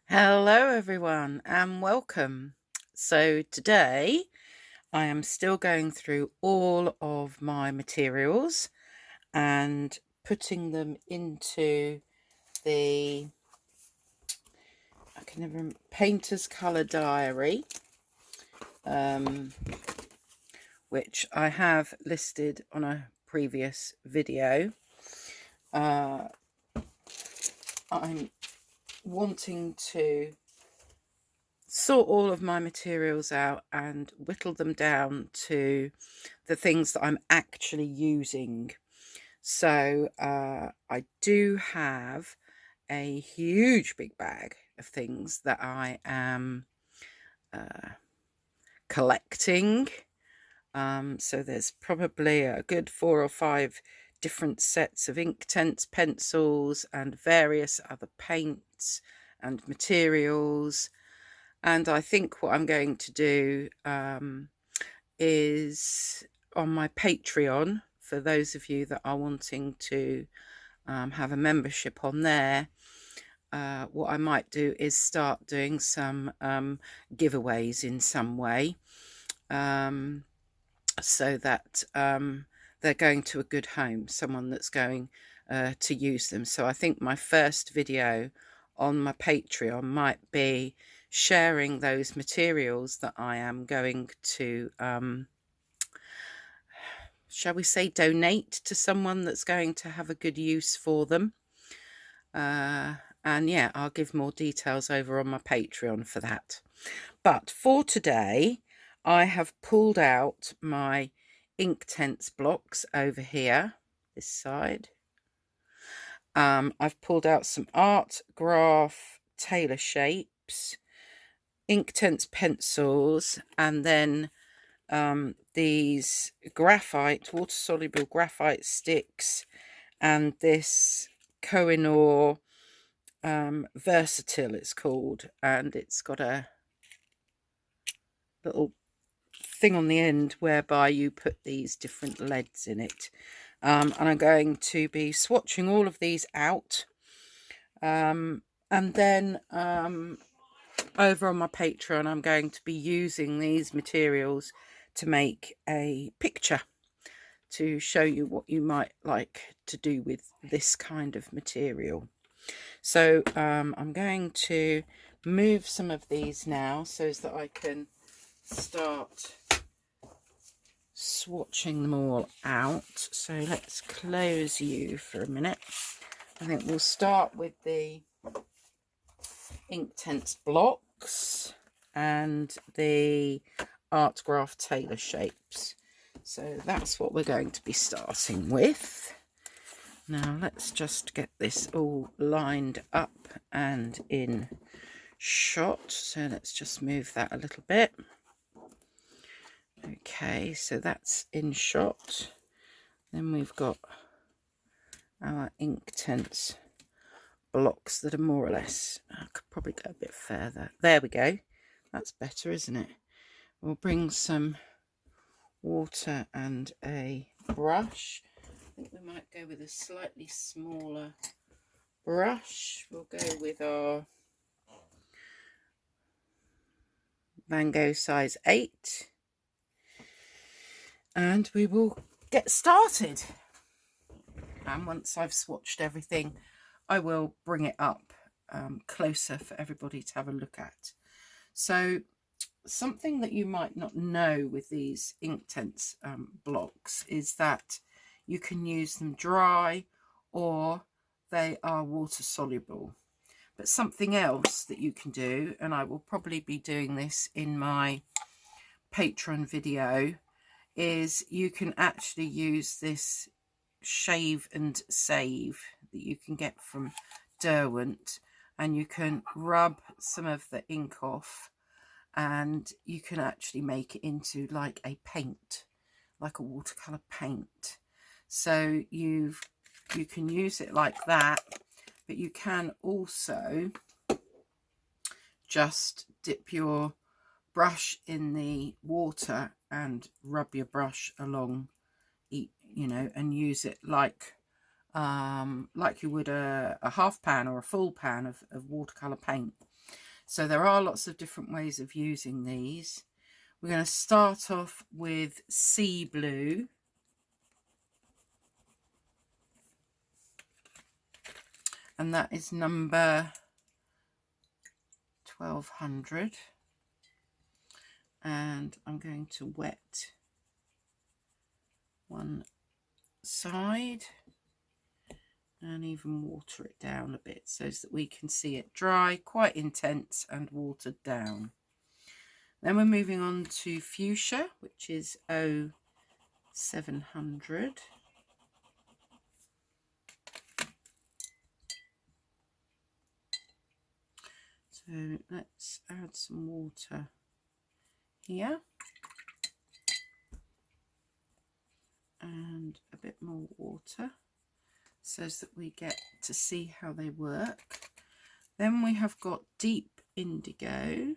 Hello, everyone, and welcome. So, today I am still going through all of my materials and putting them into the painter's colour diary, which I have listed on a previous video. I'm wanting to sort all of my materials out and whittle them down to the things that I'm actually using. So I do have a huge big bag of things that I am collecting. So there's probably a good 4 or 5 different sets of Inktense pencils and various other paints and materials. And I think what I'm going to do is on my Patreon, for those of you that are wanting to have a membership on there, what I might do is start doing some giveaways in some way, so that they're going to a good home, someone that's going to use them. So I think my first video on my Patreon might be sharing those materials that I am going to, shall we say, donate to someone that's going to have a good use for them. And yeah, I'll give more details over on my Patreon for that. But for today, I have pulled out my Inktense blocks over here, this side. I've pulled out some art graph tailor shapes, Inktense pencils, and then these graphite, water-soluble graphite sticks, and this Kohinoor versatile it's called, and it's got a little thing on the end whereby you put these different leads in it. And I'm going to be swatching all of these out, and then over on my Patreon I'm going to be using these materials to make a picture to show you what you might like to do with this kind of material. So I'm going to move some of these now so that I can start swatching them all out. So let's close you for a minute. I think we'll start with the Inktense blocks and the art graph tailor shapes. So that's what we're going to be starting with. Now let's just get this all lined up and in shot. So let's just move that a little bit. Okay, so that's in shot. Then we've got our Inktense blocks that are more or less, I could probably go a bit further. There we go. That's better, isn't it? We'll bring some water and a brush. I think we might go with a slightly smaller brush. We'll go with our Van Gogh size 8. And we will get started. And once I've swatched everything, I will bring it up closer for everybody to have a look at. So something that you might not know with these Inktense blocks is that you can use them dry or they are water soluble. But something else that you can do, and I will probably be doing this in my Patreon video, is you can actually use this shave and save that you can get from Derwent, and you can rub some of the ink off and you can actually make it into like a paint, like a watercolor paint. So you can use it like that, but you can also just dip your brush in the water and rub your brush along, you know, and use it like you would a half pan or a full pan of watercolor paint. So there are lots of different ways of using these. We're going to start off with sea blue. And that is number 1200. And I'm going to wet one side and even water it down a bit so that we can see it dry, quite intense and watered down. Then we're moving on to fuchsia, which is 0700. So let's add some water here and a bit more water so that we get to see how they work. Then we have got deep indigo.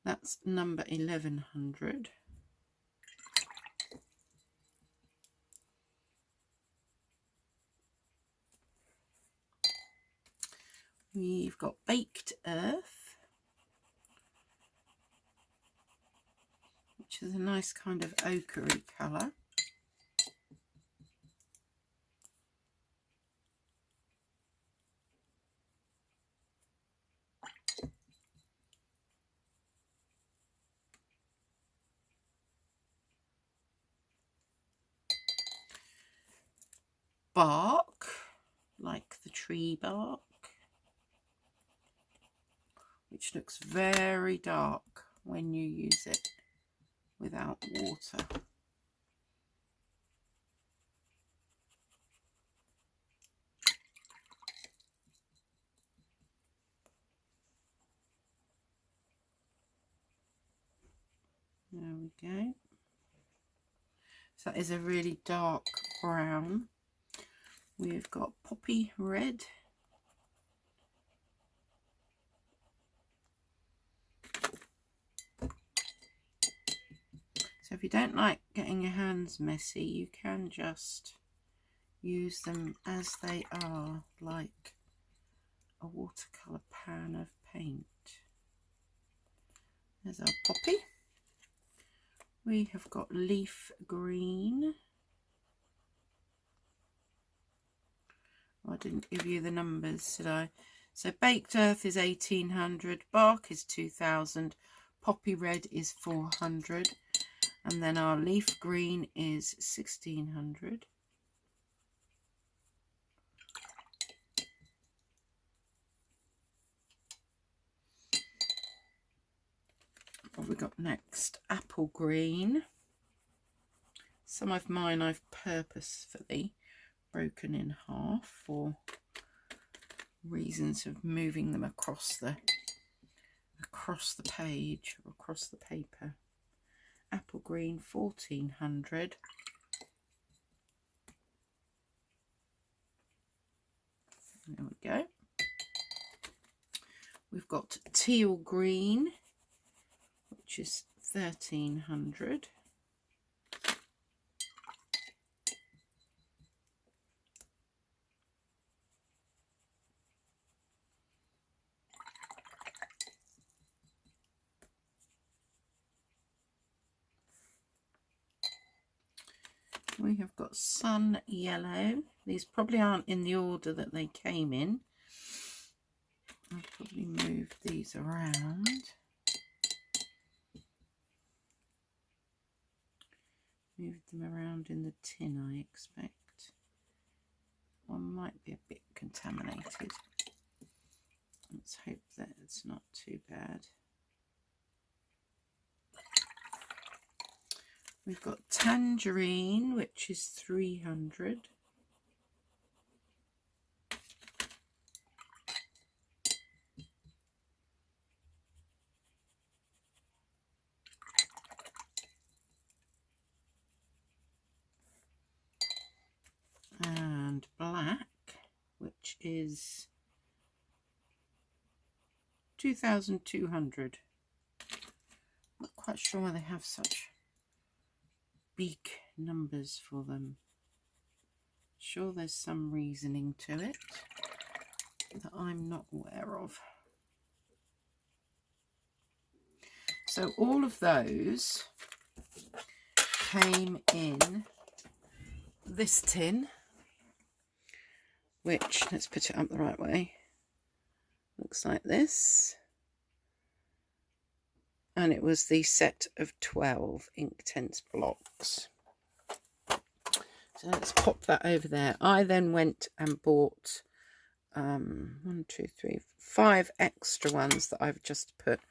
That's number 1100. We've got baked earth, which is a nice kind of ochre-y colour. Bark, like the tree bark, which looks very dark when you use it without water. There we go. So that is a really dark brown. We've got poppy red. So if you don't like getting your hands messy, you can just use them as they are, like a watercolour pan of paint. There's our poppy. We have got leaf green. Oh, I didn't give you the numbers, did I? So baked earth is 1800, bark is 2000, poppy red is 400, and then our leaf green is 1600. What we got next? Apple green. Some of mine I've purposefully broken in half for reasons of moving them across the page or across the paper. Apple green 1400. There we go. We've got teal green, which is 1300. We have got sun yellow. These probably aren't in the order that they came in. I'll probably move these around. Move them around in the tin, I expect. One might be a bit contaminated. Let's hope that it's not too bad. We've got tangerine, which is 300. And black, which is 2200. Not quite sure why they have such big numbers for them. Sure, there's some reasoning to it that I'm not aware of. So all of those came in this tin, which, let's put it up the right way, looks like this. And it was the set of 12 Inktense blocks. So let's pop that over there. I then went and bought 5 extra ones that I've just put.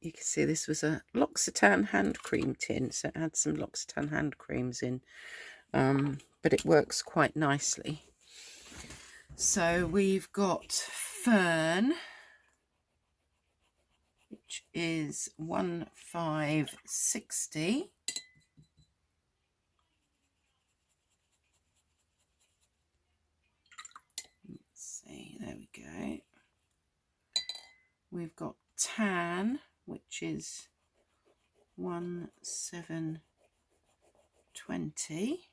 You can see this was a L'Occitane hand cream tin, so it had some L'Occitane hand creams in, but it works quite nicely. So we've got Fern, which is 1560. Let's see, there we go. We've got Tan, which is 1720.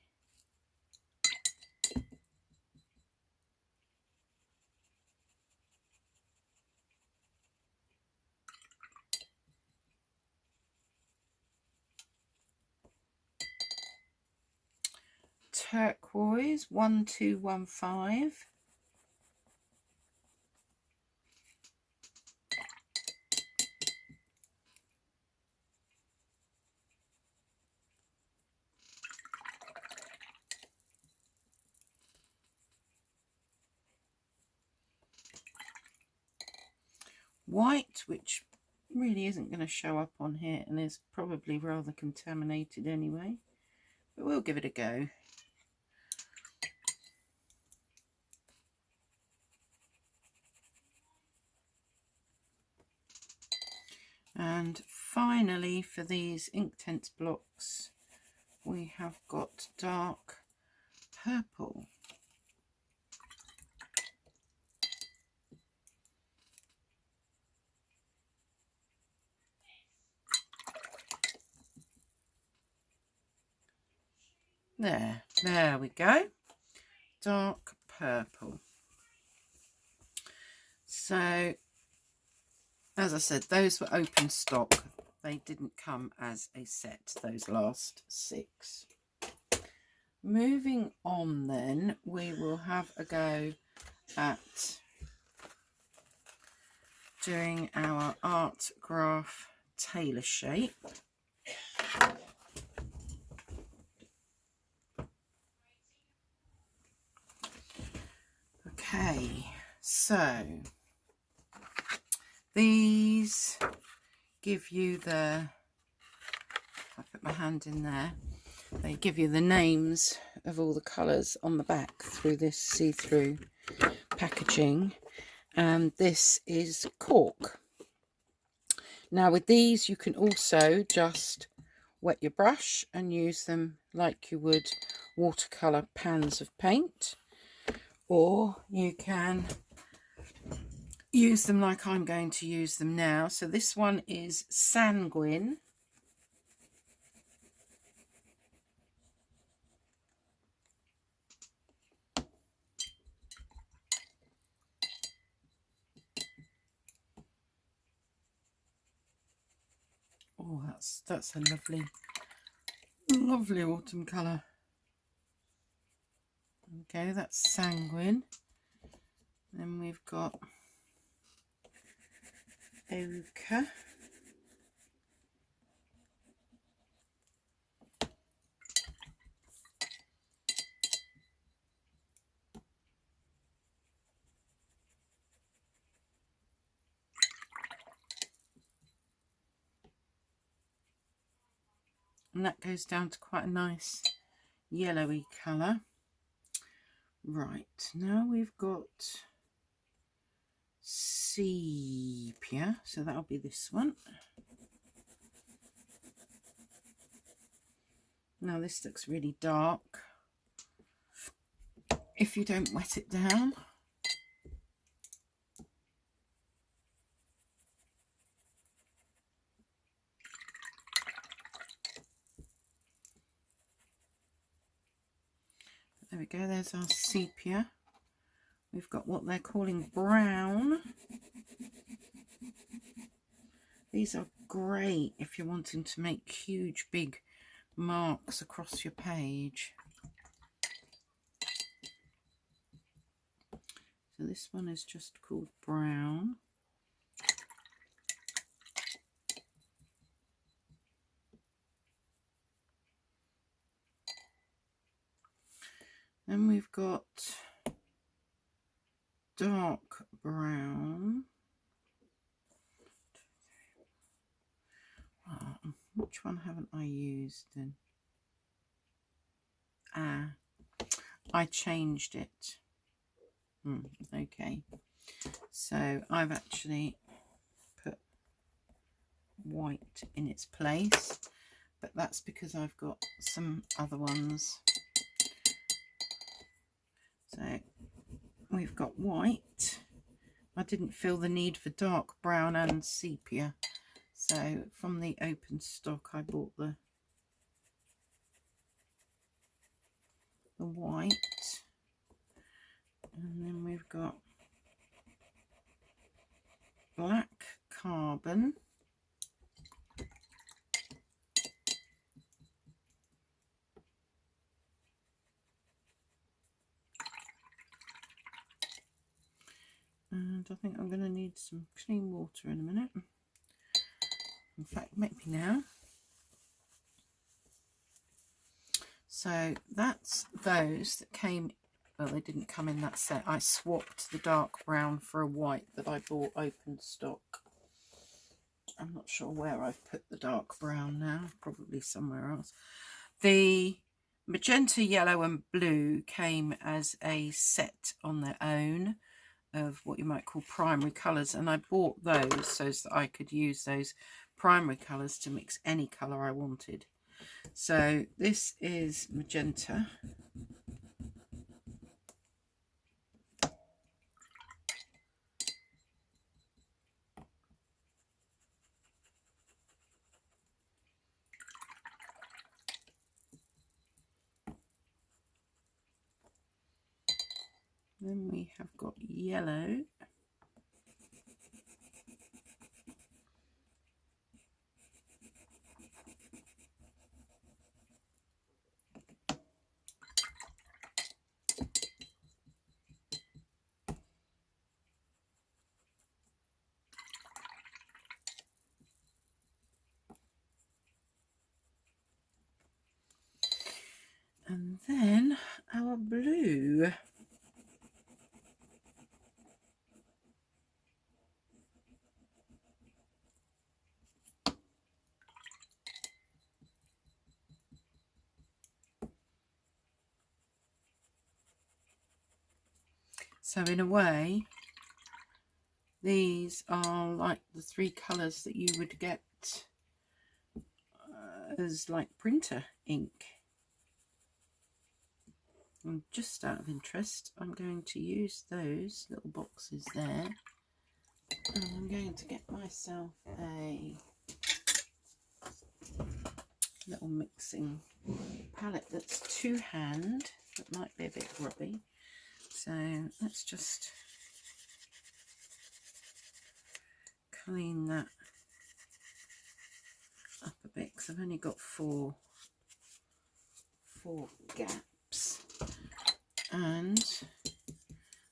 Turquoise 1215. White, which really isn't going to show up on here and is probably rather contaminated anyway, but we'll give it a go. And finally, for these Inktense blocks, we have got dark purple. There we go. Dark purple. So, as I said, those were open stock. They didn't come as a set, those last 6. Moving on then, we will have a go at doing our art graph tailor shape. Okay, so these give you the, I put my hand in there, they give you the names of all the colours on the back through this see-through packaging, and this is cork. Now with these you can also just wet your brush and use them like you would watercolour pans of paint, or you can use them like I'm going to use them now. So this one is Sanguine. Oh, that's a lovely autumn colour. Okay, that's Sanguine. Then we've got Ochre. And that goes down to quite a nice yellowy colour. Right, now we've got Sepia, so that'll be this one. Now this looks really dark if you don't wet it down. There we go, there's our sepia. We've got what they're calling brown. These are great if you're wanting to make huge big marks across your page. So this one is just called brown. Then we've got dark brown. Oh, which one haven't I used then? I changed it. Okay, so I've actually put white in its place, but that's because I've got some other ones. So we've got white. I didn't feel the need for dark brown and sepia, so from the open stock I bought the white. And then we've got black carbon. And I think I'm going to need some clean water in a minute. In fact, maybe now. So that's those that came. Well, they didn't come in that set. I swapped the dark brown for a white that I bought open stock. I'm not sure where I've put the dark brown now, probably somewhere else. The magenta, yellow and blue came as a set on their own of what you might call primary colours, and I bought those so that I could use those primary colours to mix any colour I wanted. So this is magenta. Then we have got yellow. And then our blue. So in a way, these are like the three colours that you would get as like printer ink. And just out of interest, I'm going to use those little boxes there. And I'm going to get myself a little mixing palette that's two-hand. That might be a bit grubby. So let's just clean that up a bit because I've only got four gaps. And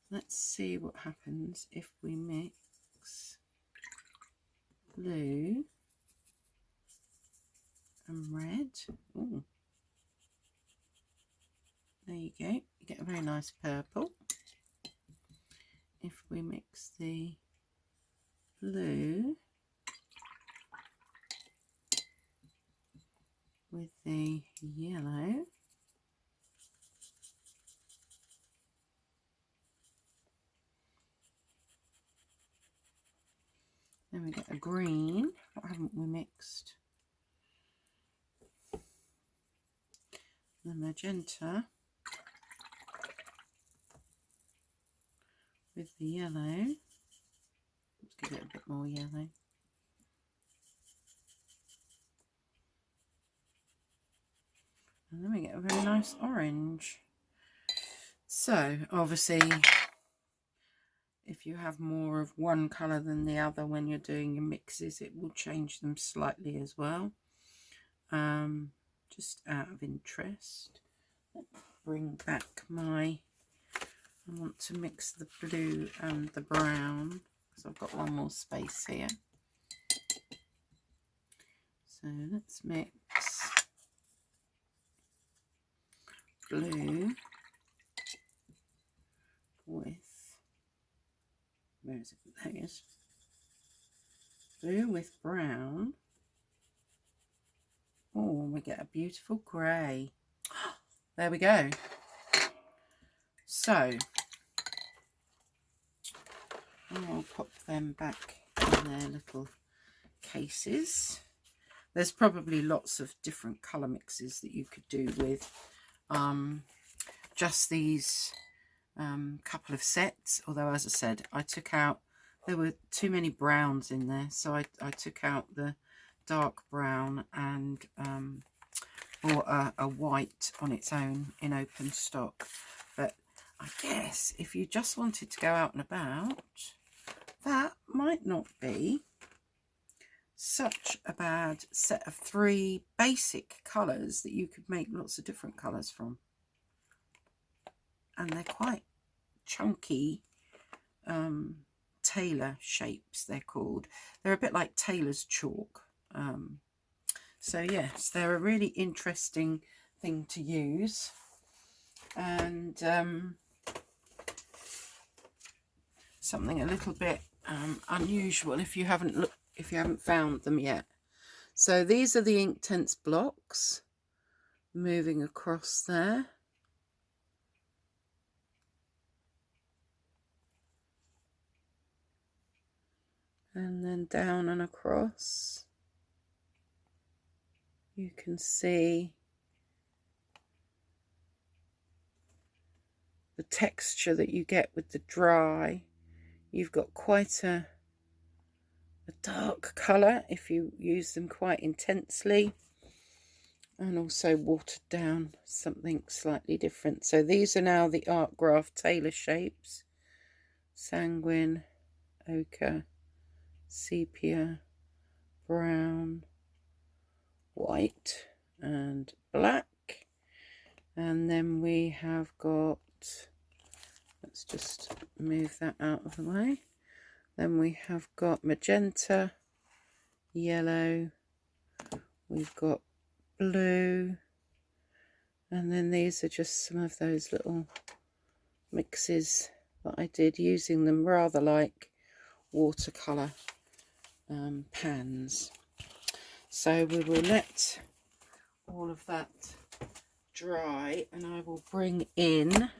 let's see what happens if we mix blue and red. Ooh. There you go, you get a very nice purple. If we mix the blue with the yellow, then we get a green. What haven't we mixed? The magenta with the yellow. Let's give it a bit more yellow. And then we get a very nice orange. So obviously, if you have more of one colour than the other when you're doing your mixes, it will change them slightly as well. Just out of interest, bring back my, I want to mix the blue and the brown because I've got one more space here. So let's mix blue with, where is it? There it is. Blue with brown. Oh, we get a beautiful grey. There we go. So I'll pop them back in their little cases. There's probably lots of different colour mixes that you could do with just these couple of sets, although as I said, I took out, there were too many browns in there, so I took out the dark brown and bought a white on its own in open stock. But I guess if you just wanted to go out and about, that might not be such a bad set of 3 basic colours that you could make lots of different colours from. And they're quite chunky tailor shapes, they're called. They're a bit like tailor's chalk. So yes, they're a really interesting thing to use. And something a little bit unusual if you haven't found them yet. So these are the Inktense blocks moving across there. And then down and across. You can see the texture that you get with the dry. You've got quite a dark colour if you use them quite intensely, and also watered down something slightly different. So these are now the art graph tailor shapes: sanguine, ochre, sepia, brown, white and black. And then we have got, let's just move that out of the way. Then we have got magenta, yellow, we've got blue, and then these are just some of those little mixes that I did, using them rather like watercolour pans. So we will let all of that dry, and I will bring in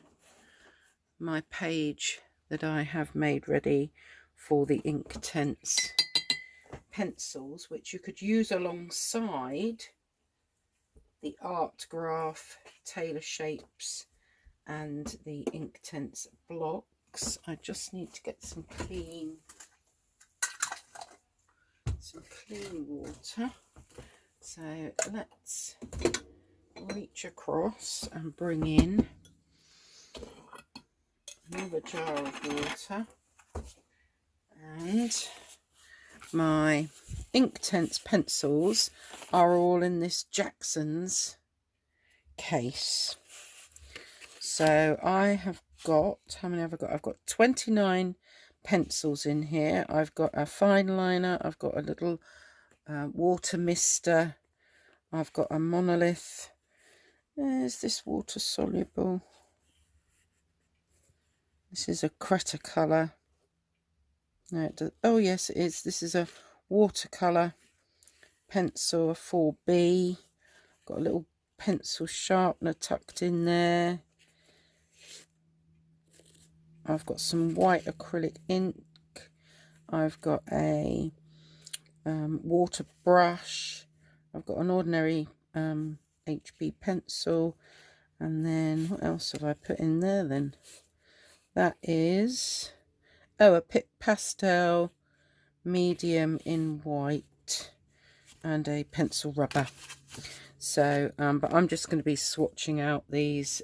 my page that I have made ready for the Inktense pencils, which you could use alongside the art graph tailor shapes and the Inktense blocks. I just need to get some clean water. So let's reach across and bring in another jar of water, and my Inktense pencils are all in this Jackson's case. So I have got, how many have I got? I've got 29 pencils in here. I've got a fine liner, I've got a little water mister, I've got a monolith. Is this water soluble? This is a Creta colour. No, it does. Oh yes, it is. This is a watercolour pencil, a 4B. Got a little pencil sharpener tucked in there. I've got some white acrylic ink. I've got a water brush. I've got an ordinary HB pencil. And then what else have I put in there then? That is, oh, a Pitt pastel medium in white and a pencil rubber. So but I'm just going to be swatching out these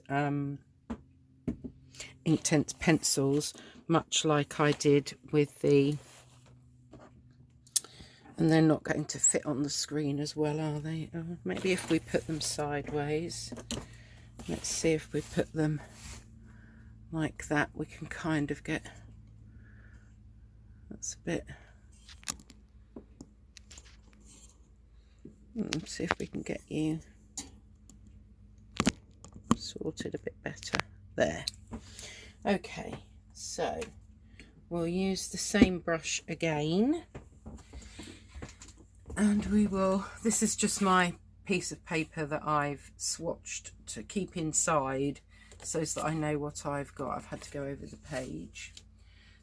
Inktense pencils, much like I did with the, and they're not going to fit on the screen as well, are they? Maybe if we put them sideways, let's see if we put them like that, we can kind of get, that's a bit, let's see if we can get you sorted a bit better there. Okay, so we'll use the same brush again, and we will, this is just my piece of paper that I've swatched to keep inside so that I know what I've got. I've had to go over the page.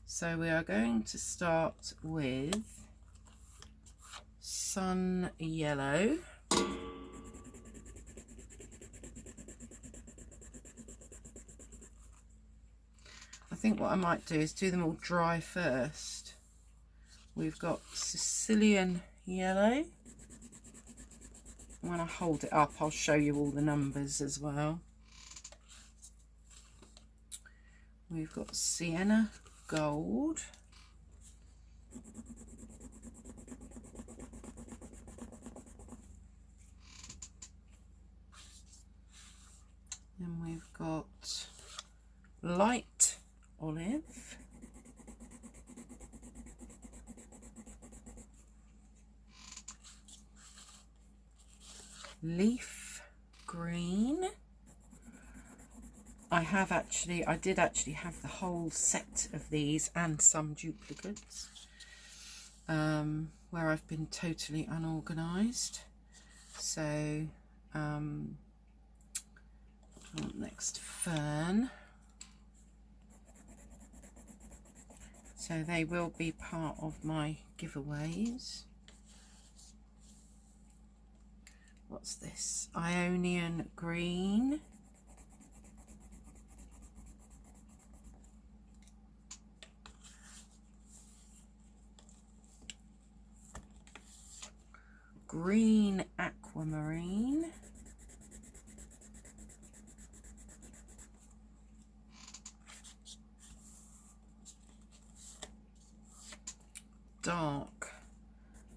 So we are going to start with Sun Yellow. I think what I might do is do them all dry first. We've got Sicilian Yellow. When I hold it up, I'll show you all the numbers as well. We've got Sienna Gold. Then we've got Light Olive. Leaf Green. I did actually have the whole set of these and some duplicates, where I've been totally unorganised. So next, Fern. So they will be part of my giveaways. What's this? Ionian Green. Green Aquamarine. Dark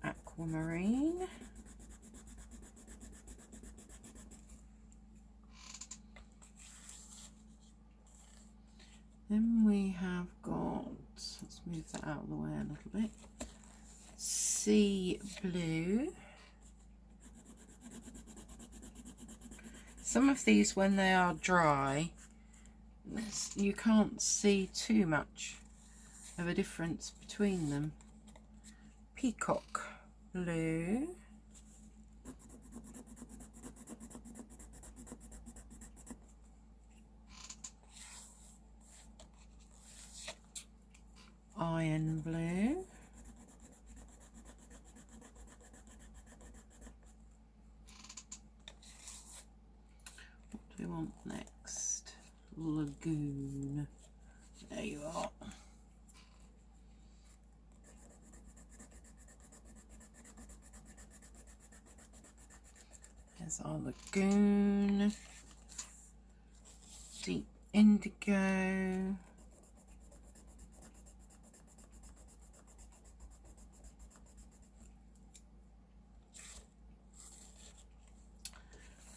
Aquamarine. Then we have got, let's move that out of the way a little bit, Sea Blue. Some of these, when they are dry, you can't see too much of a difference between them. Peacock Blue. Iron Blue. What do we want next? Lagoon. There you are. There's our Lagoon. Deep Indigo.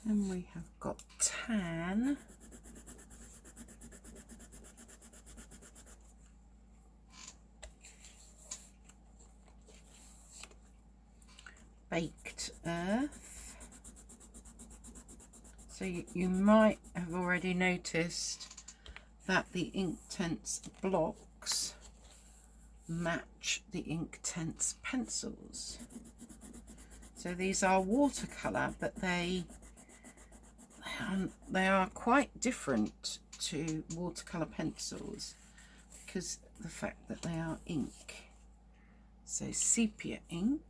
Then we have got Tan. Baked Earth. So you might have already noticed that the Inktense blocks match the Inktense pencils. So these are watercolour, but they are quite different to watercolour pencils because the fact that they are ink. So sepia ink.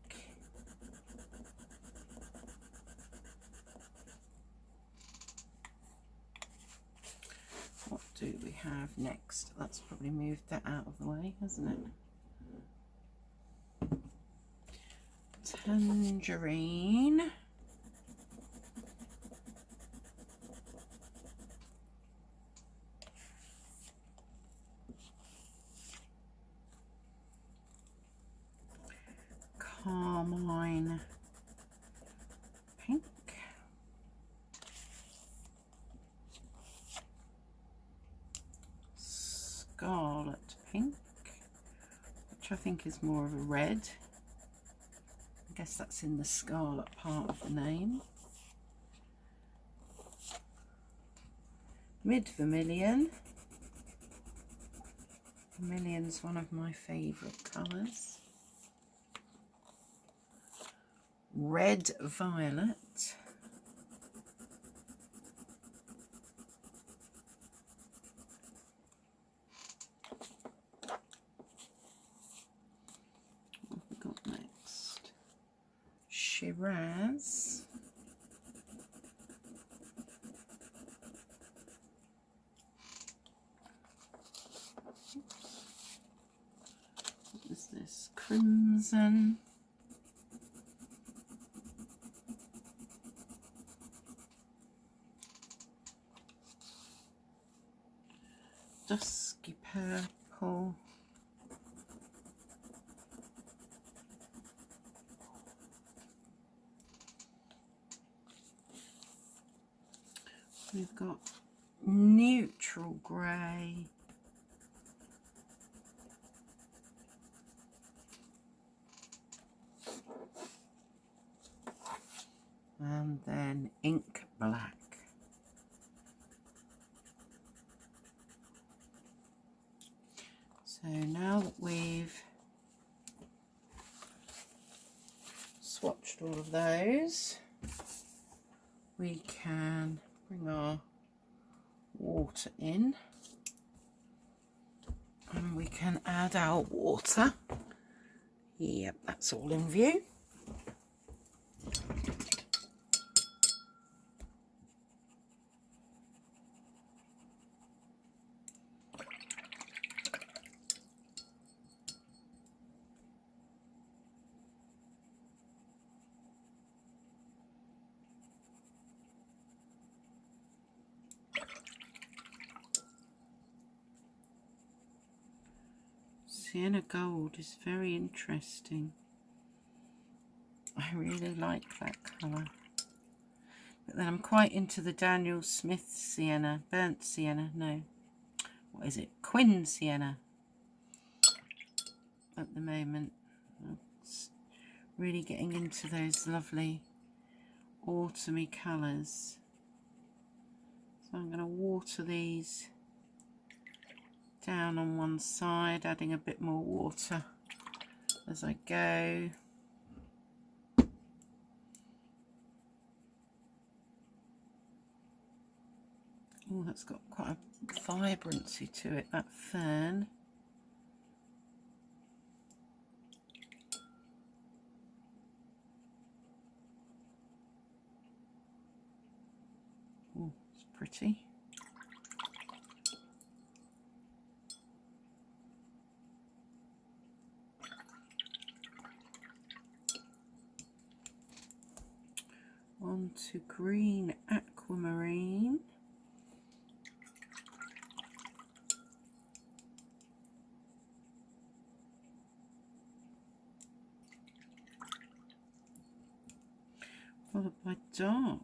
What do we have next? That's probably moved that out of the way, hasn't it? Tangerine. I think is more of a red. I guess that's in the scarlet part of the name. Mid vermilion. Vermilion's one of my favourite colours. Red violet. What have we got next? Shiraz. What is this? Crimson. Dusky purple. We've got neutral grey. And then ink black. So now that we've swatched all of those, we can bring our water in and we can add our water. Yep, that's all in view. Sienna gold is very interesting. I really like that colour. But then I'm quite into the Daniel Smith sienna, burnt sienna, no. What is it? Quin sienna at the moment. It's really getting into those lovely autumny colours. So I'm going to water these down on one side, adding a bit more water as I go. Oh, that's got quite a vibrancy to it, that fern. Oh, it's pretty. On to green aquamarine. Followed by dark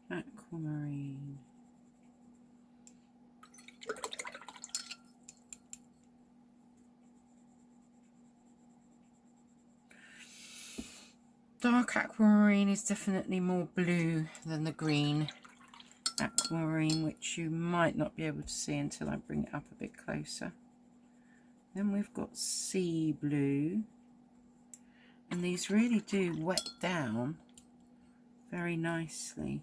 aquamarine. Dark aquamarine is definitely more blue than the green aquamarine, which you might not be able to see until I bring it up a bit closer. Then we've got sea blue, and these really do wet down very nicely.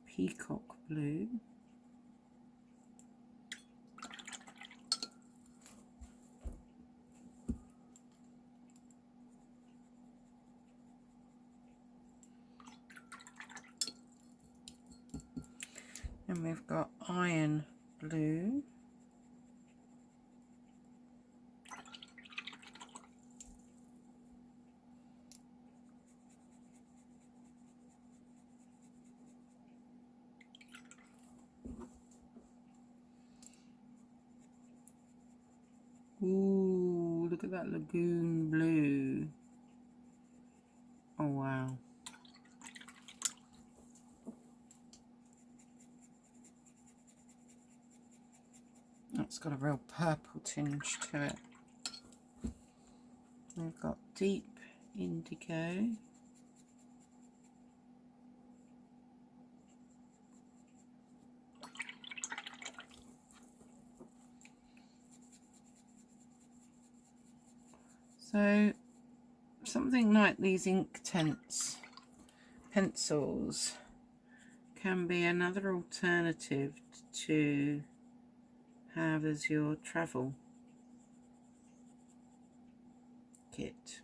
Peacock blue. And we've got iron blue. Ooh, look at that lagoon blue. Oh wow. It's got a real purple tinge to it. We've got deep indigo. So something like these Inktense pencils can be another alternative to have as your travel kit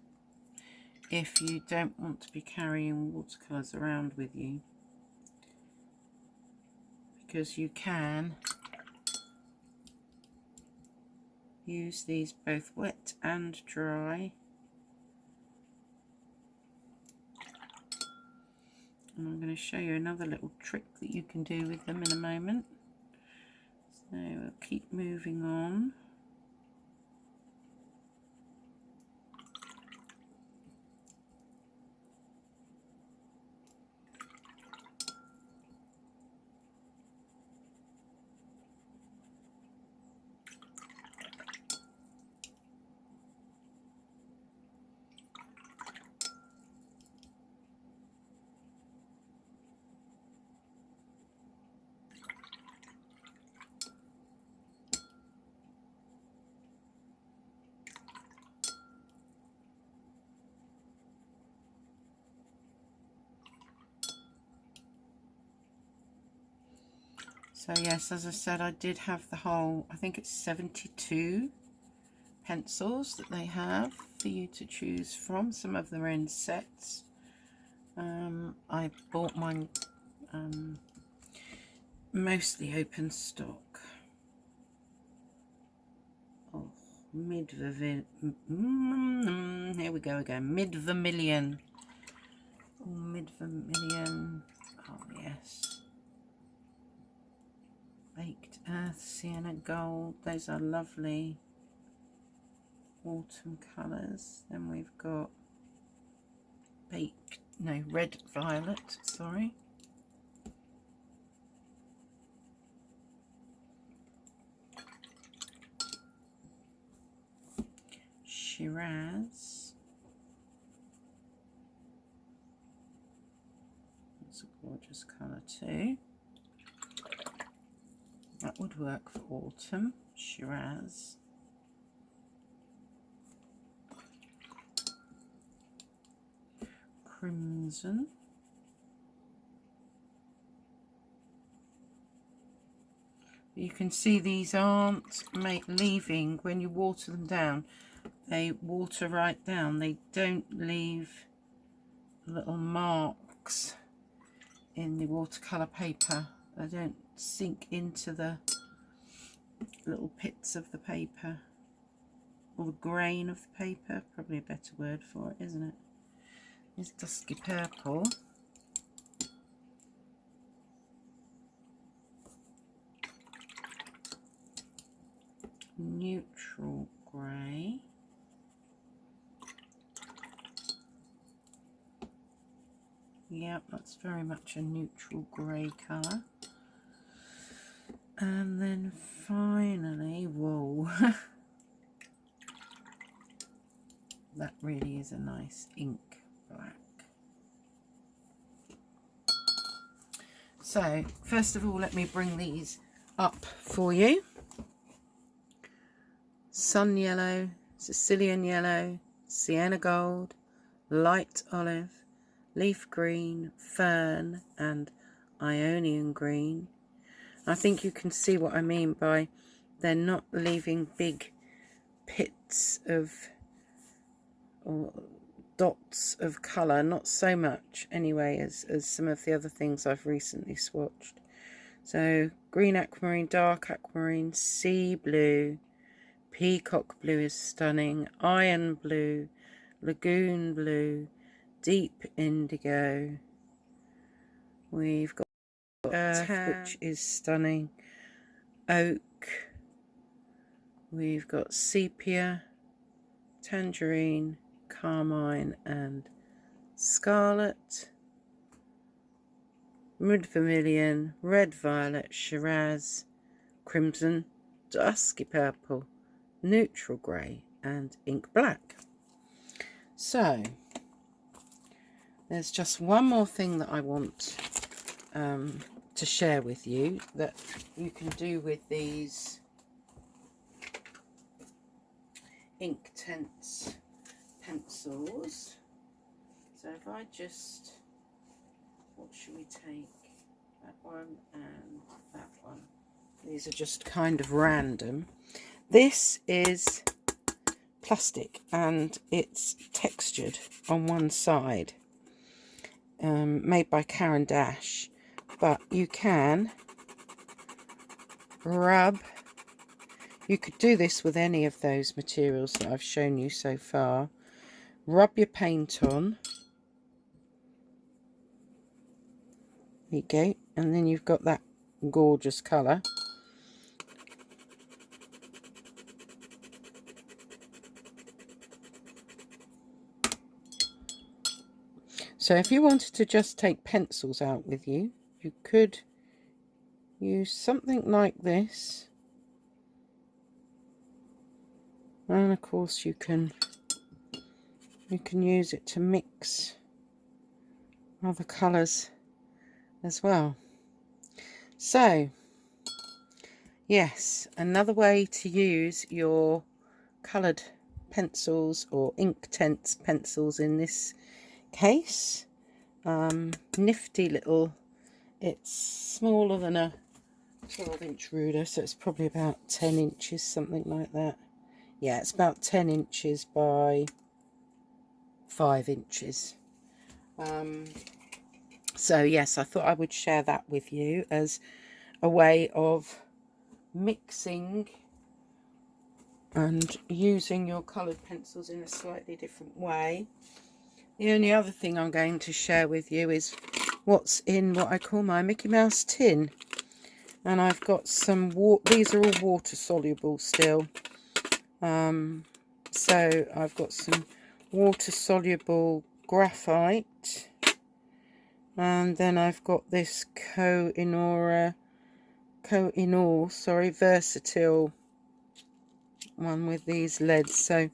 if you don't want to be carrying watercolours around with you, because you can use these both wet and dry. And I'm going to show you another little trick that you can do with them in a moment. So we'll keep moving on. So yes, as I said, I did have the whole, I think it's 72 pencils that they have for you to choose from. Some of them are in sets. I bought mine mostly open stock. Oh, here we go again. Mid-vermilion. Oh, mid-vermilion. Oh yes. Baked earth, sienna gold. Those are lovely autumn colours. Then we've got red violet, sorry. Shiraz. That's a gorgeous colour too. That would work for autumn. Shiraz. Crimson. You can see these aren't leaving when you water them down. They water right down. They don't leave little marks in the watercolour paper. They don't sink into the little pits of the paper, or the grain of the paper, probably a better word for it, isn't it? It's dusky purple. Neutral grey. Yep, that's very much a neutral grey colour. And then finally, whoa, that really is a nice ink black. So first of all, let me bring these up for you. Sun yellow, Sicilian yellow, sienna gold, light olive, leaf green, fern and Ionian green. I think you can see what I mean by they're not leaving big pits of or dots of colour, not so much anyway as some of the other things I've recently swatched. So green aquamarine, dark aquamarine, sea blue, peacock blue is stunning, iron blue, lagoon blue, deep indigo. We've got earth, which is stunning, oak. We've got sepia, tangerine, carmine and scarlet, mid vermilion, red violet, Shiraz, crimson, dusky purple, neutral grey and ink black. So there's just one more thing that I want to share with you that you can do with these Inktense pencils. So if I just, what should we take? That one and that one. These are just kind of random. This is plastic and it's textured on one side, made by Karen Dash, but you can rub, you could do this with any of those materials that I've shown you so far. Rub your paint on, there you go, and then you've got that gorgeous colour. So if you wanted to just take pencils out with you, you could use something like this. And of course you can use it to mix other colours as well. So yes, another way to use your coloured pencils, or Inktense pencils in this case. Nifty little, it's smaller than a 12-inch ruler, so it's probably about 10 inches, something like that. Yeah, it's about 10 inches by 5 inches. So yes, I thought I would share that with you as a way of mixing and using your coloured pencils in a slightly different way. The only other thing I'm going to share with you is what's in what I call my Mickey Mouse tin. And I've got some, these are all water soluble still. So I've got some water soluble graphite. And then I've got this Koh-i-Noor, versatile one with these leads. So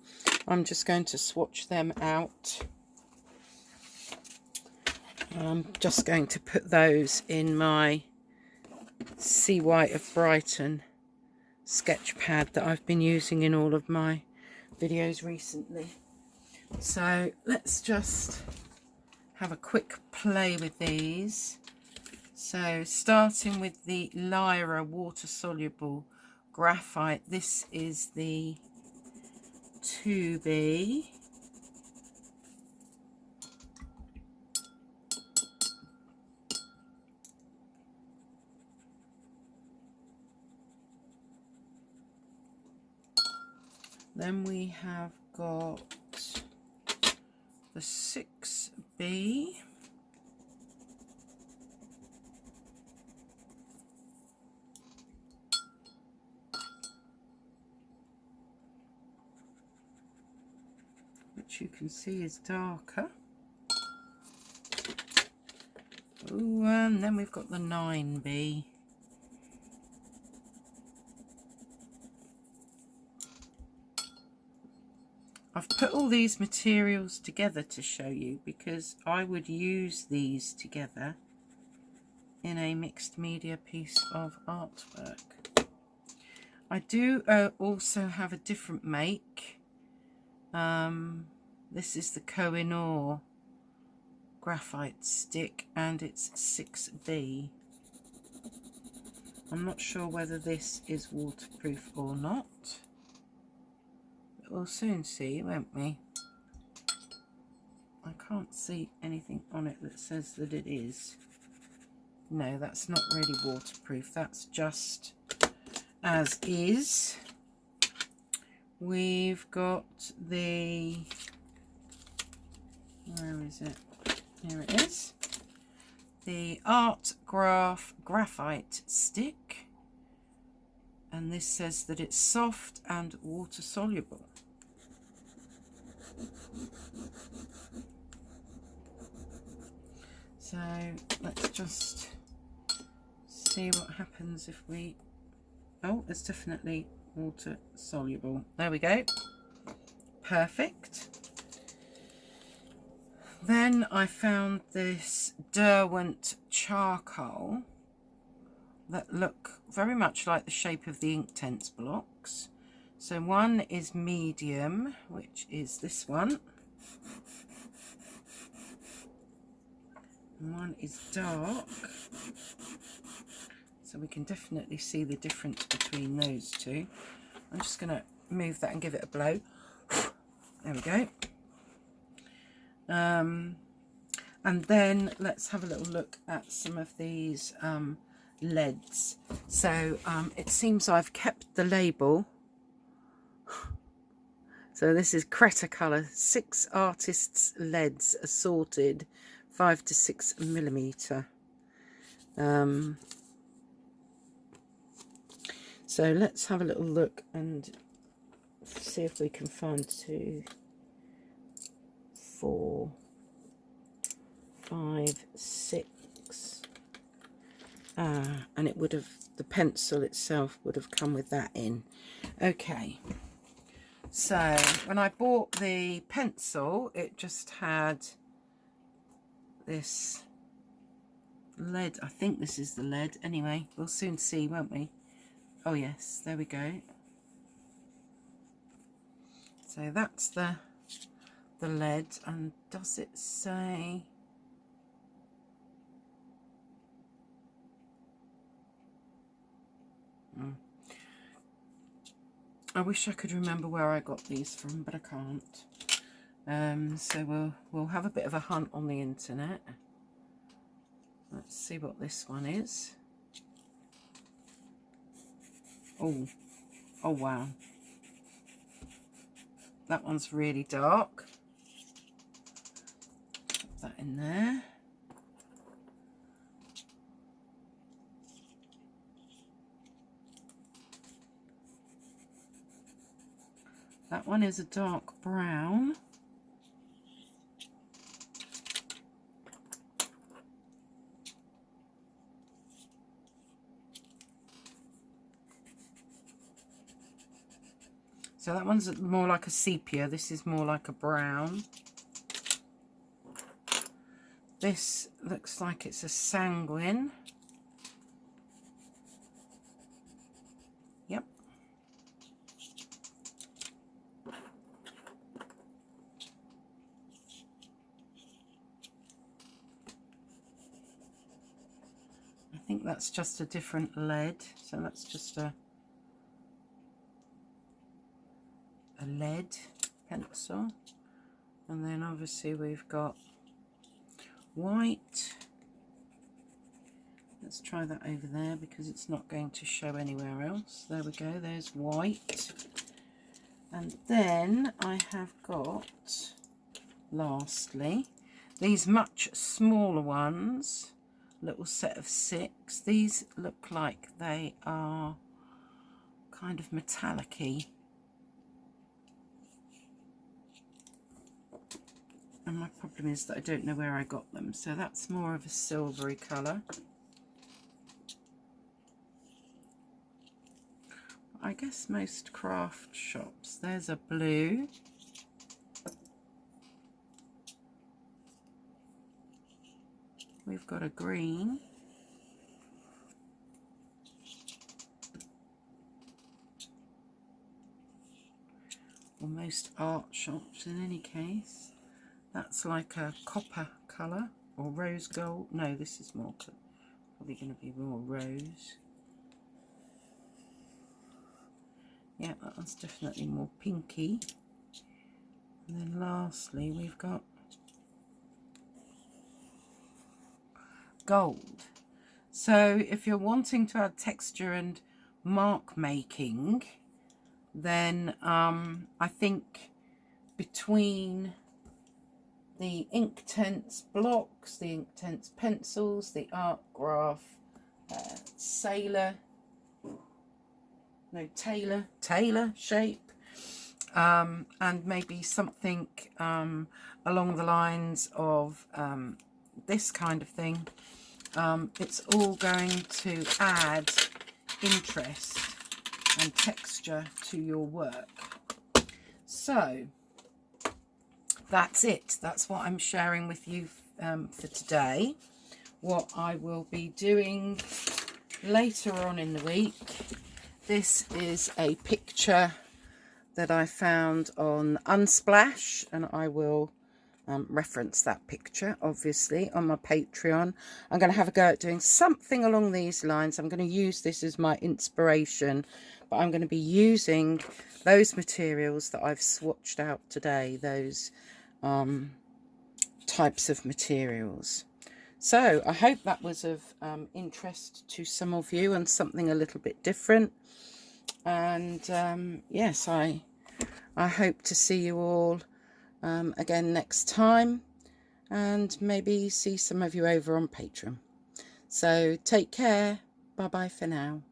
I'm just going to swatch them out. I'm just going to put those in my Sea White of Brighton sketch pad that I've been using in all of my videos recently. So let's just have a quick play with these. So starting with the Lyra water soluble graphite, this is the 2B. Then we have got the 6B. Which you can see is darker. Ooh, and then we've got the 9B. I've put all these materials together to show you because I would use these together in a mixed media piece of artwork. I do also have a different make. This is the Koh-i-Noor graphite stick and it's 6B. I'm not sure whether this is waterproof or not. We'll soon see, won't we? I can't see anything on it that says that it is. No, that's not really waterproof. That's just as is. We've got the, where is it? Here it is. The Art graphite stick. And this says that it's soft and water soluble. So let's just see what happens if we Oh, it's definitely water soluble. There we go. Perfect. Then I found this Derwent charcoal that look very much like the shape of the Inktense blocks. So one is medium, which is this one. And one is dark. So we can definitely see the difference between those two. I'm just going to move that and give it a blow. There we go. And then let's have a little look at some of these leads. So it seems I've kept the label. So this is Cretacolor 6 artists leads assorted 5 to 6 millimeter. So let's have a little look and see if we can find 2, 4, 5, 6. And it would have, the pencil itself would have come with that in. Okay. So when I bought the pencil, it just had this lead. I think this is the lead. Anyway, we'll soon see, won't we? Oh yes, there we go. So that's the lead. And does it say? I wish I could remember where I got these from, but I can't. So we'll have a bit of a hunt on the internet. Let's see what this one is. Oh wow. That one's really dark. Put that in there. That one is a dark brown. So that one's more like a sepia. This is more like a brown. This looks like it's a sanguine. Yep. I think that's just a different lead. So that's just a lead pencil. And then obviously we've got white. Let's try that over there because it's not going to show anywhere else. There we go, there's white. And then I have got, lastly, these much smaller ones, little set of 6. These look like they are kind of metallic-y. And my problem is that I don't know where I got them. So that's more of a silvery colour. I guess most craft shops. There's a blue. We've got a green. Or most art shops in any case. That's like a copper colour or rose gold. No, this is more, probably going to be more rose. Yeah, that one's definitely more pinky. And then lastly, we've got gold. So if you're wanting to add texture and mark making, then I think between the Inktense blocks, the Inktense pencils, the Art Graph Taylor shape, and maybe something along the lines of this kind of thing, it's all going to add interest and texture to your work. So that's it. That's what I'm sharing with you for today. What I will be doing later on in the week, this is a picture that I found on Unsplash, and I will reference that picture obviously on my Patreon. I'm going to have a go at doing something along these lines. I'm going to use this as my inspiration, but I'm going to be using those materials that I've swatched out today, those types of materials. So I hope that was of interest to some of you and something a little bit different. And yes, I hope to see you all again next time, and maybe see some of you over on Patreon. So take care. Bye bye for now.